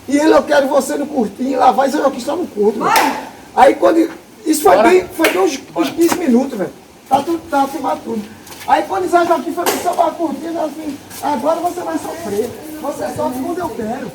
E ele, eu quero você no curtinho, lá vai, eu que estou no curto. Aí quando. Isso foi bem uns 15 minutos, velho. Tá filmado tudo. Aí quando Zé Joaquim foi pro seu curtinho, assim, agora você vai sofrer. Você sofre quando eu quero.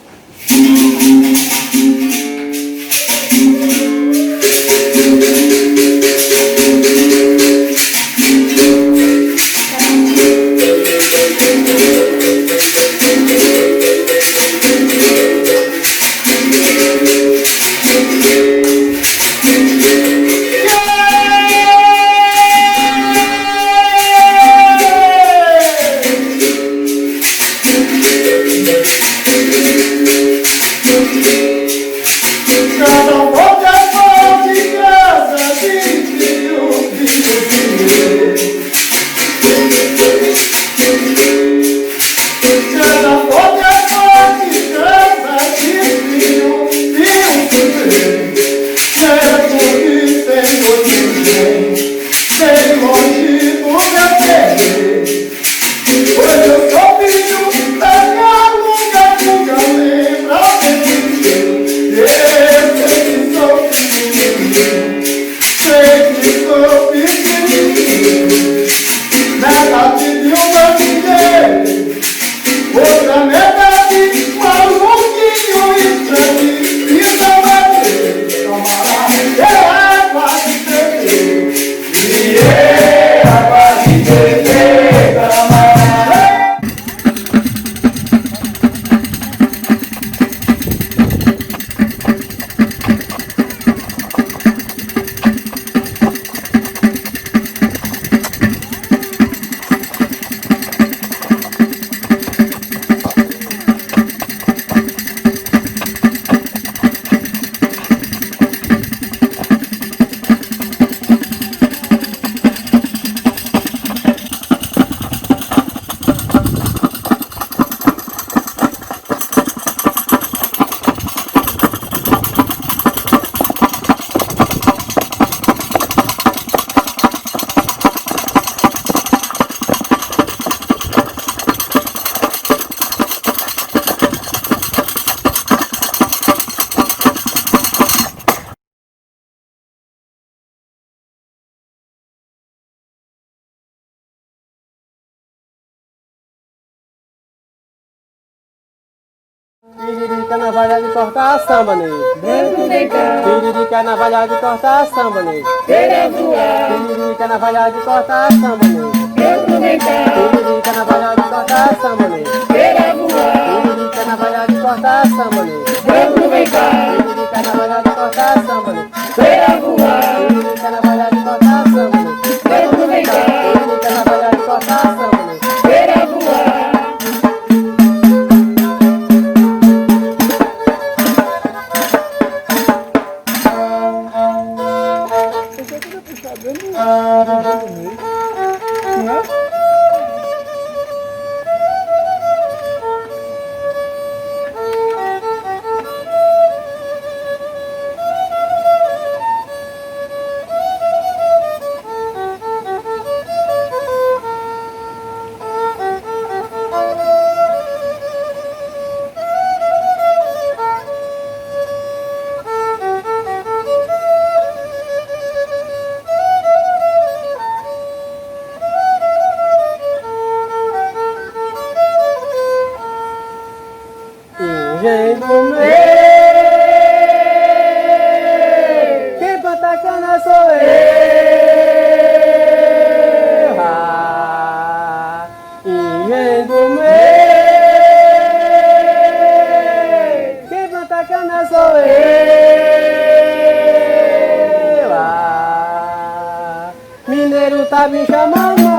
Tiririca na valha de cortar a samba, nego. Tiririca na valha de cortar a samba, nego. Tiririca na valha de cortar a samba, nego. Tiririca na valha de cortar a samba, nego. Tiririca na valha de cortar a samba, nego. Tiririca na valha de cortar a samba, nego. Tiririca na valha de cortar a samba, nego. Tiririca na valha de cortar a samba, nego. Engenho do meio, quem planta cana sou eu. Engenho do meio, quem planta cana sou eu. Mineiro tá me chamando,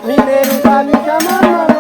Mineiro tá me chamando,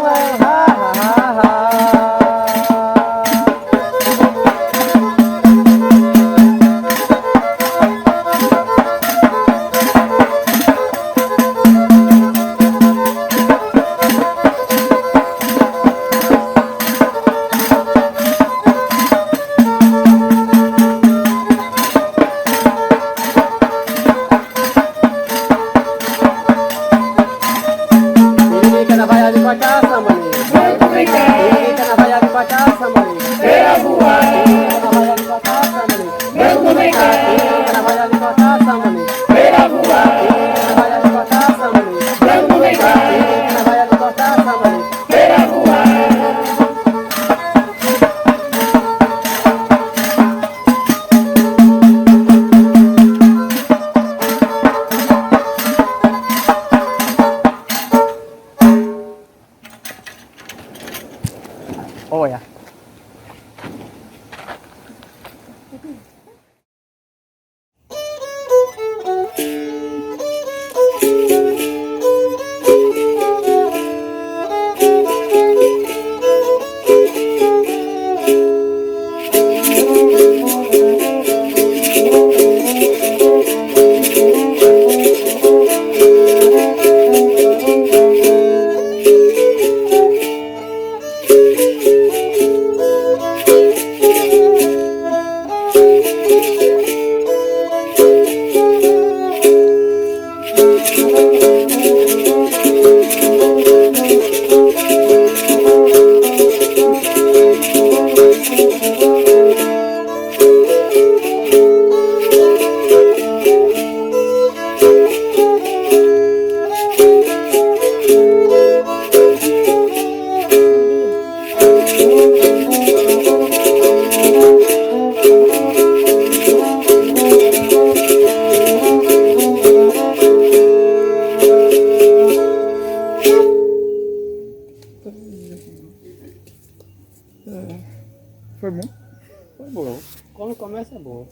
Olha. Foi bom? Foi bom. Quando começa é bom.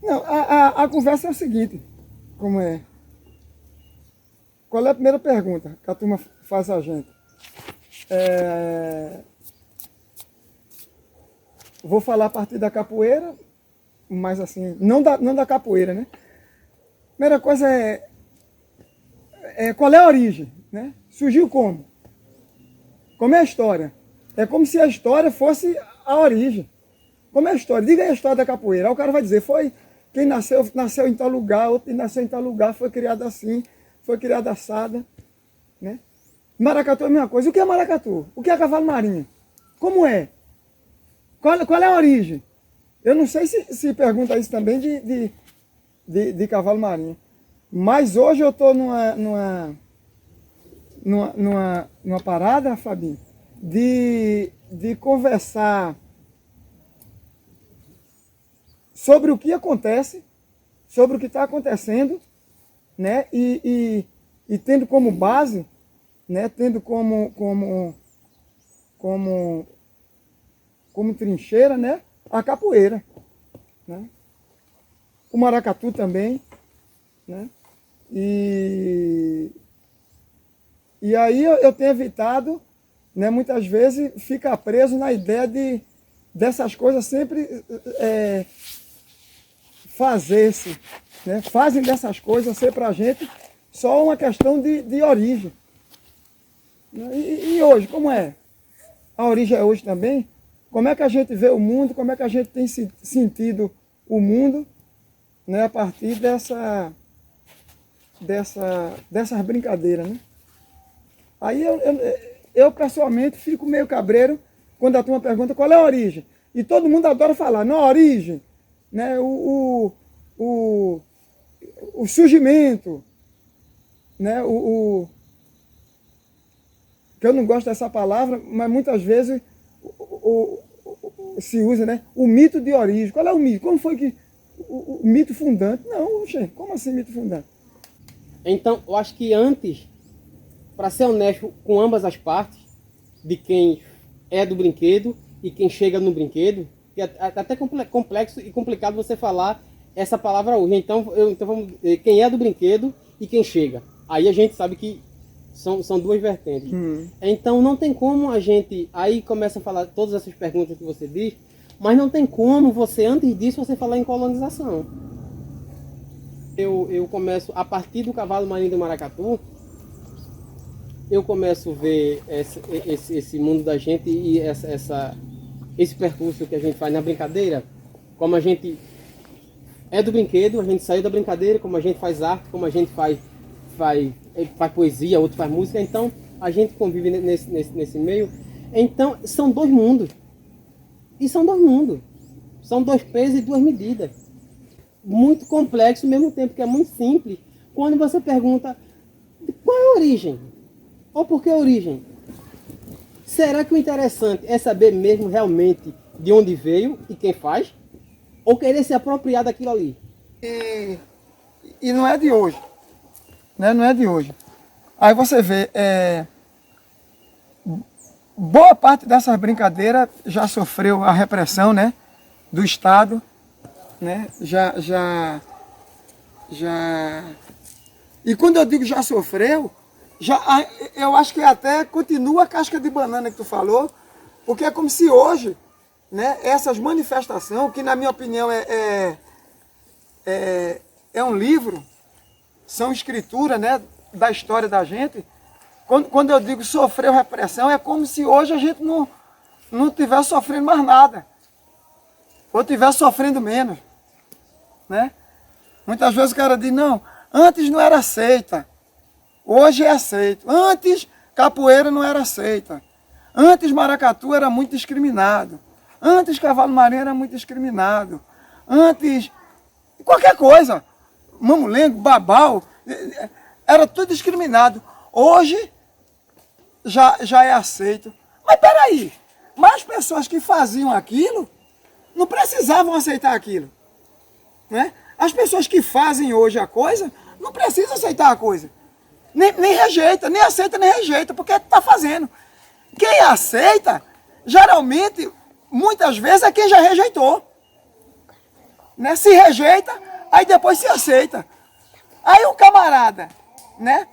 Não, a conversa é o seguinte, como é? Qual é a primeira pergunta que a turma faz a gente? Vou falar a partir da capoeira, mas assim, não da capoeira, né? Primeira coisa qual é a origem, né? Surgiu como? Como é a história? É como se a história fosse a origem. Como é a história? Diga aí a história da capoeira. Aí o cara vai dizer, foi quem nasceu em tal lugar, outro nasceu em tal lugar, foi criado assim, foi criado assada, né? Maracatu é a mesma coisa. O que é maracatu? O que é cavalo marinho? Como é? Qual é a origem? Eu não sei se pergunta isso também de cavalo marinho. Mas hoje eu estou numa parada, Fabinho, de conversar sobre o que acontece, sobre o que está acontecendo, né? E tendo como base, né? Tendo como trincheira, né? A capoeira, né? O maracatu também, né? E aí eu tenho evitado, né, muitas vezes, ficar preso na ideia dessas coisas sempre fazer-se, né? Fazem dessas coisas ser para a gente só uma questão de origem. E hoje, como é? A origem é hoje também? Como é que a gente vê o mundo? Como é que a gente tem sentido o mundo, né, a partir dessas brincadeiras, né? Aí eu pessoalmente fico meio cabreiro quando a turma pergunta qual é a origem. E todo mundo adora falar, não, a origem, né, o surgimento, né, que eu não gosto dessa palavra, mas muitas vezes se usa, né, o mito de origem. Qual é o mito? Como foi que o mito fundante? Não, gente, como assim mito fundante? Então, eu acho que antes, para ser honesto com ambas as partes, de quem é do brinquedo e quem chega no brinquedo, que é até complexo e complicado você falar essa palavra hoje. Então vamos quem é do brinquedo e quem chega. Aí a gente sabe que são duas vertentes. Então não tem como a gente, aí começa a falar todas essas perguntas que você diz, mas não tem como você, antes disso, você falar em colonização. Eu começo, a partir do cavalo marinho do maracatu, eu começo a ver esse mundo da gente e esse percurso que a gente faz na brincadeira, como a gente é do brinquedo, a gente saiu da brincadeira, como a gente faz arte, como a gente faz poesia, outro faz música, então a gente convive nesse meio. Então são dois mundos. E são dois mundos. São dois pesos e duas medidas. Muito complexo, ao mesmo tempo que é muito simples. Quando você pergunta qual é a origem? Ou por que a origem? Será que o interessante é saber mesmo realmente de onde veio e quem faz? ou querer se apropriar daquilo ali. E não é de hoje, né? Não é de hoje. Aí você vê, boa parte dessas brincadeiras já sofreu a repressão, né, do Estado, né? E quando eu digo já sofreu, eu acho que até continua a casca de banana que tu falou, porque é como se hoje, né, essas manifestações, que na minha opinião é um livro, são escritura, né, da história da gente. Quando eu digo sofreu repressão, é como se hoje a gente não estivesse sofrendo mais nada, ou estivesse sofrendo menos, né? Muitas vezes o cara diz, não, antes não era aceita, hoje é aceito. Antes capoeira não era aceita, antes maracatu era muito discriminado, antes cavalo marinho era muito discriminado, antes qualquer coisa, mamulengo, babau, era tudo discriminado. Hoje já é aceito. Mas peraí, mas as pessoas que faziam aquilo não precisavam aceitar aquilo, né? As pessoas que fazem hoje a coisa não precisam aceitar a coisa. Nem rejeita, nem aceita, nem rejeita, porque está fazendo. Quem aceita, geralmente, muitas vezes, é quem já rejeitou, né? Se rejeita, aí depois se aceita. Aí o camarada, né?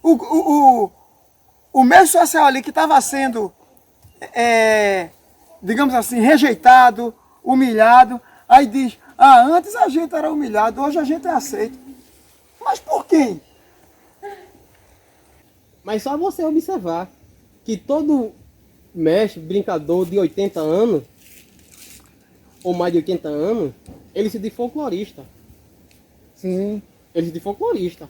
O meio social ali que estava sendo, digamos assim, rejeitado, humilhado, aí diz, antes a gente era humilhado, hoje a gente é aceito. Mas por quem? Mas só você observar que todo mestre, brincador de 80 anos, ou mais de 80 anos, ele se diz folclorista. Sim. Ele se diz folclorista.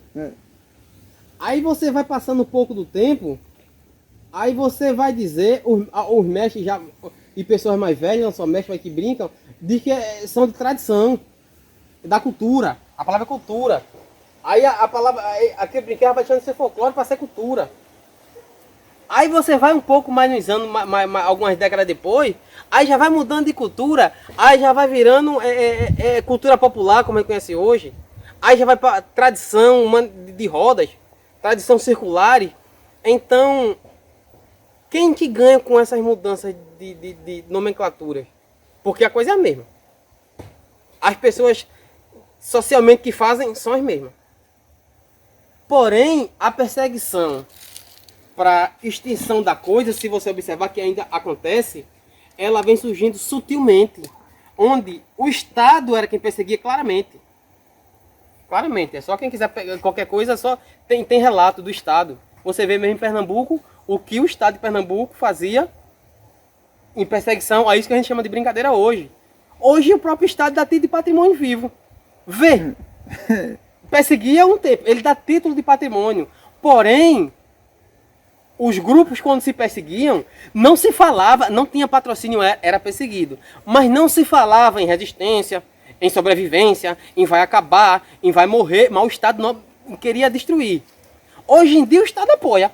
Aí você vai passando um pouco do tempo, aí você vai dizer, os mestres já, e pessoas mais velhas, não só mestres, mas que brincam, diz que são de tradição, da cultura. A palavra é cultura. Aí a palavra, aquele brinquedo vai deixando de ser folclore para ser cultura. Aí você vai um pouco mais nos anos, algumas décadas depois, aí já vai mudando de cultura, aí já vai virando cultura popular, como a gente conhece hoje. Aí já vai para tradição de rodas, tradição circulares. Então, quem que ganha com essas mudanças de nomenclaturas? Porque a coisa é a mesma. As pessoas socialmente que fazem são as mesmas. Porém, a perseguição para extinção da coisa, se você observar que ainda acontece, ela vem surgindo sutilmente, onde o Estado era quem perseguia claramente. Claramente, é só quem quiser pegar qualquer coisa, só tem relato do Estado. Você vê mesmo em Pernambuco, o que o Estado de Pernambuco fazia em perseguição a isso que a gente chama de brincadeira hoje. Hoje o próprio Estado dá título de patrimônio vivo. Vê, perseguia há um tempo, ele dá título de patrimônio. Porém, os grupos quando se perseguiam, não se falava, não tinha patrocínio, era perseguido. Mas não se falava em resistência, em sobrevivência, em vai acabar, em vai morrer, mas o Estado não queria destruir. Hoje em dia o Estado apoia.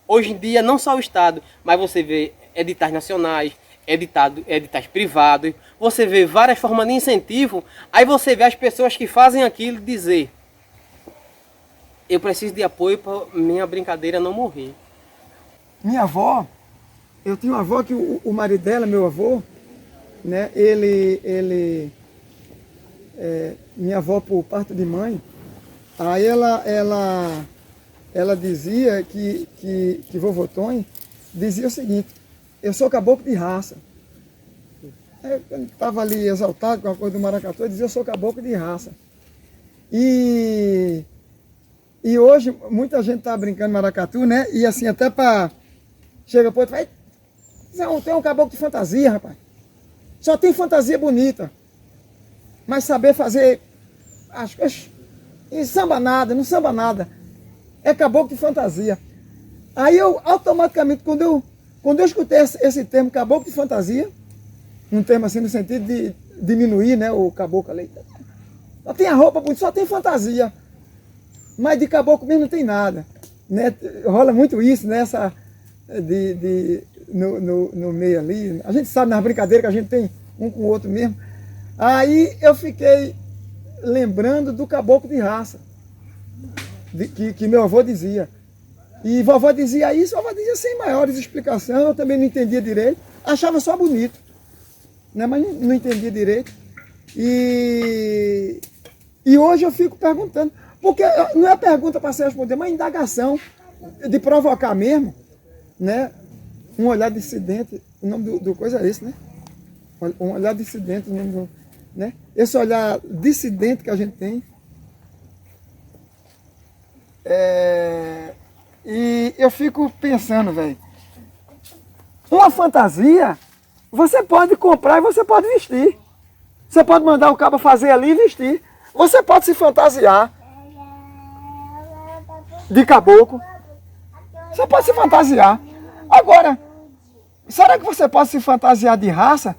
Hoje em dia não só o Estado, mas você vê editais nacionais, editais privados, você vê várias formas de incentivo, aí você vê as pessoas que fazem aquilo dizer: eu preciso de apoio para minha brincadeira não morrer. Minha avó, eu tinha uma avó que o marido dela, meu avô, né, minha avó por parte de mãe, aí ela dizia que vovô Tonho dizia o seguinte: eu sou caboclo de raça. Eu estava ali exaltado com a coisa do maracatu, eu dizia: eu sou caboclo de raça. E hoje muita gente está brincando maracatu, né? E assim, até para... Chega para outro, vai, tem um caboclo de fantasia, rapaz. Só tem fantasia bonita. Mas saber fazer as coisas... E samba nada, não samba nada. É caboclo de fantasia. Aí eu, automaticamente, quando eu escutei esse termo caboclo de fantasia, um termo assim no sentido de diminuir, né, o caboclo ali. Só tem a roupa bonita, só tem fantasia. Mas de caboclo mesmo não tem nada, né? Rola muito isso, né? No meio ali. A gente sabe nas brincadeiras que a gente tem um com o outro mesmo. Aí eu fiquei lembrando do caboclo de raça, que meu avô dizia. E vovó dizia isso, vovó dizia sem maiores explicações, eu também não entendia direito, achava só bonito, né? Mas não entendia direito. E hoje eu fico perguntando, porque não é pergunta para se responder, mas indagação, de provocar mesmo, né? Um olhar dissidente, o nome do coisa é esse, né? Um olhar dissidente, o nome do, né? Esse olhar dissidente que a gente tem. E eu fico pensando, velho, uma fantasia você pode comprar e você pode vestir. Você pode mandar o cabo fazer ali e vestir. Você pode se fantasiar de caboclo. Você pode se fantasiar. Agora, será que você pode se fantasiar de raça?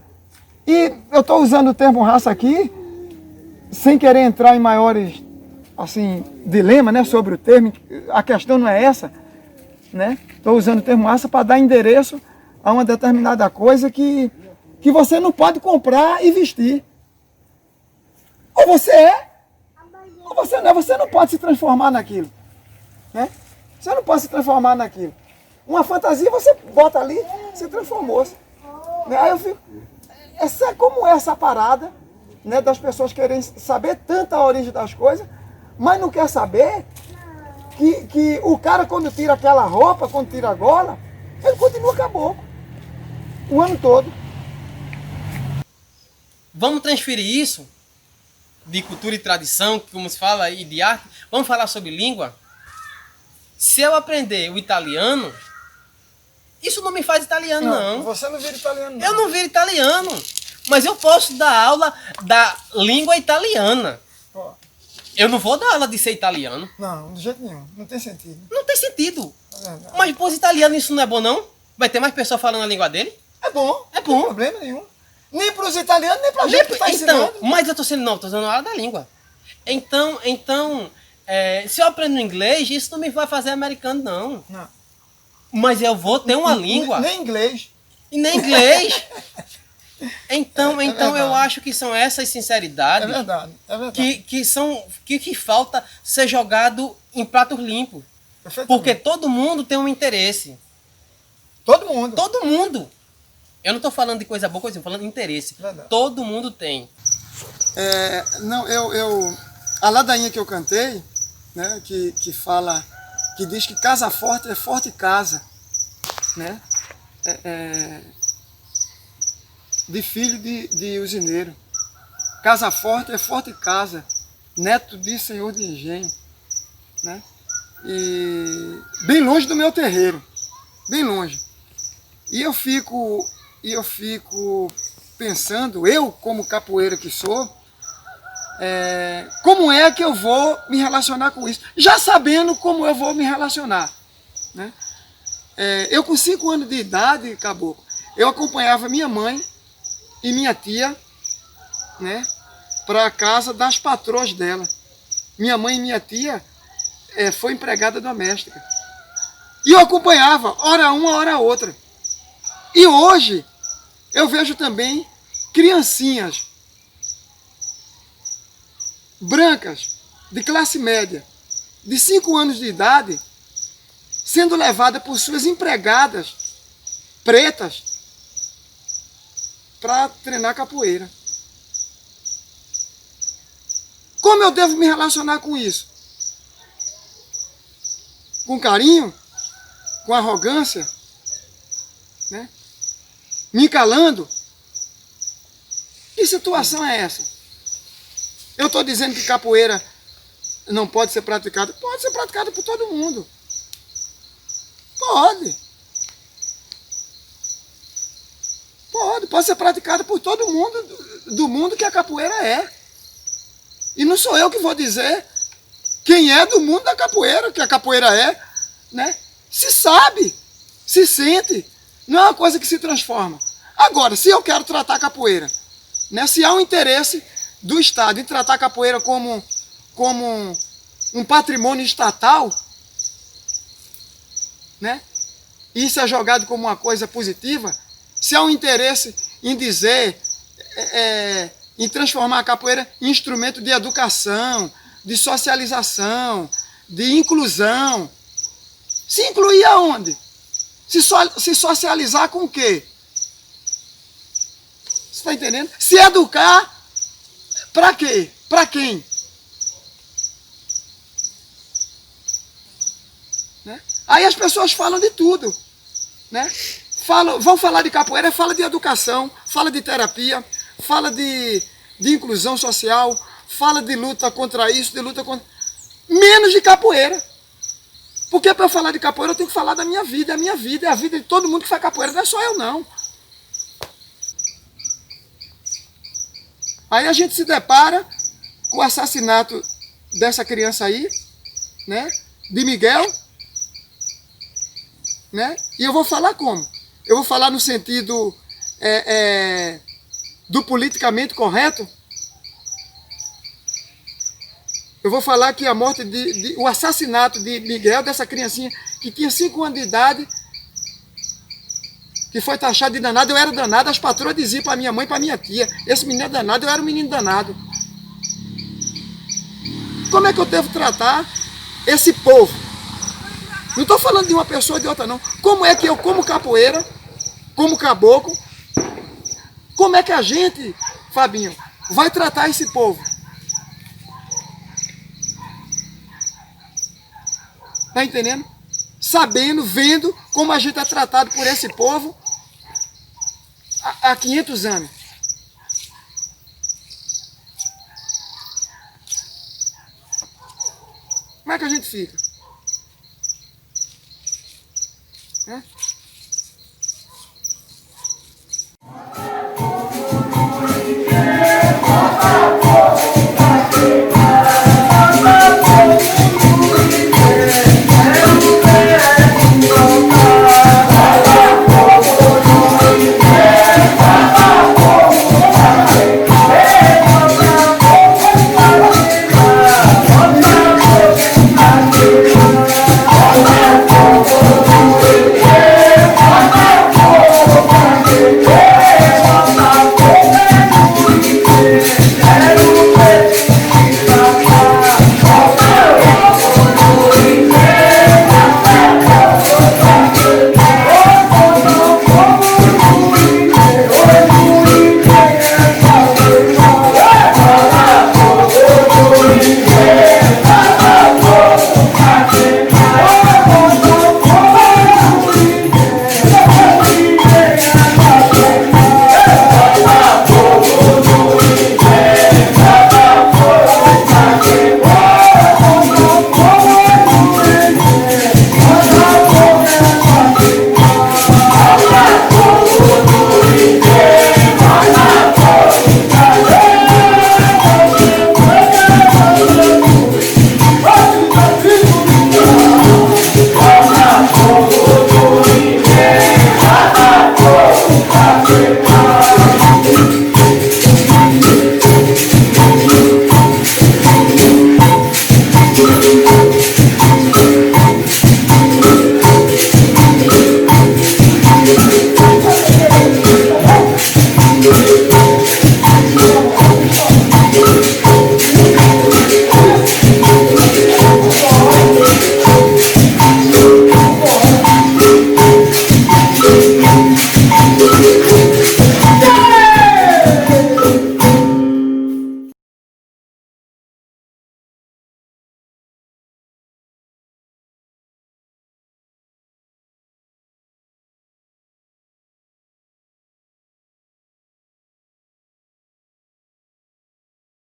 E eu estou usando o termo raça aqui, sem querer entrar em maiores, assim, dilema, né, sobre o termo. A questão não é essa, né? Estou usando o termo raça para dar endereço a uma determinada coisa que você não pode comprar e vestir. Ou você é, ou você não é. Você não pode se transformar naquilo, né? Você não pode se transformar naquilo. Uma fantasia você bota ali, se transformou-se. Né? Aí eu fico... Como é essa parada, né, das pessoas querem saber tanto a origem das coisas, mas não quer saber que o cara, quando tira aquela roupa, quando tira a gola, ele continua caboclo o ano todo. Vamos transferir isso de cultura e tradição, como se fala, e de arte. Vamos falar sobre língua. Se eu aprender o italiano, isso não me faz italiano, não. Você não vira italiano, não. Eu não viro italiano, mas eu posso dar aula da língua italiana. Ó. Eu não vou dar aula de ser italiano. Não, de jeito nenhum. Não tem sentido. Não tem sentido. Não. Mas para os italianos isso não é bom, não? Vai ter mais pessoas falando a língua dele? É bom. É Não tem bom. problema nenhum. Nem para os italianos, nem para a gente que está Então, ensinando. mas eu estou dando aula da língua. Então se eu aprendo inglês, isso não me vai fazer americano, não. Não. Mas eu vou ter uma língua. Nem inglês. E nem inglês. Então verdade. eu acho que são essas sinceridades É verdade. que falta ser jogado em pratos limpos. Porque todo mundo tem um interesse. Todo mundo. Todo mundo. Eu não estou falando de coisa boa, coisa ruim, estou falando de interesse. Verdade. Todo mundo tem. A ladainha que eu cantei, né, que fala, que diz que casa forte é forte casa, né? De filho de usineiro. Casa forte é forte casa, neto de senhor de engenho, né? E bem longe do meu terreiro, bem longe. E eu fico pensando, eu como capoeira que sou, como é que eu vou me relacionar com isso? Já sabendo como eu vou me relacionar, né? Eu com 5 anos de idade, caboclo, eu acompanhava minha mãe e minha tia, né, para a casa das patroas dela. Minha mãe e minha tia foi empregada doméstica. E eu acompanhava, hora uma, hora outra. E hoje eu vejo também criancinhas brancas, de classe média, de 5 anos de idade, sendo levada por suas empregadas pretas para treinar capoeira. Como eu devo me relacionar com isso? Com carinho? Com arrogância? Né? Me calando? Que situação é essa? Eu estou dizendo que capoeira não pode ser praticada. Pode ser praticada por todo mundo. Pode. Pode ser praticada por todo mundo do mundo que a capoeira é. E não sou eu que vou dizer quem é do mundo da capoeira, que a capoeira é, né? Se sabe, se sente, não é uma coisa que se transforma. Agora, se eu quero tratar a capoeira, né? Se há um interesse do Estado em tratar a capoeira como um patrimônio estatal, né? Isso é jogado como uma coisa positiva. Se há um interesse em dizer em transformar a capoeira em instrumento de educação, de socialização, de inclusão. Se incluir aonde? Se socializar com o quê? Você está entendendo? Se educar, para quê? Para quem? Né? Aí as pessoas falam de tudo. Né? Vão falar de capoeira, fala de educação, fala de terapia, fala de inclusão social, fala de luta contra isso, de luta contra... Menos de capoeira. Porque para eu falar de capoeira eu tenho que falar da minha vida. A minha vida é a vida de todo mundo que faz capoeira, não é só eu não. Aí a gente se depara com o assassinato dessa criança aí, né? De Miguel, né? E eu vou falar como? Eu vou falar no sentido do politicamente correto. Eu vou falar que a morte, o assassinato de Miguel, dessa criancinha que tinha 5 anos de idade, que foi taxado de danado. Eu era danado, as patroas diziam para minha mãe e para minha tia: esse menino é danado, eu era um menino danado. Como é que eu devo tratar esse povo? Não estou falando de uma pessoa ou de outra, não. Como é que eu, como capoeira, como caboclo, como é que a gente, Fabinho, vai tratar esse povo? Está entendendo? Sabendo, vendo como a gente é tratado por esse povo há 500 anos. Como é que a gente fica?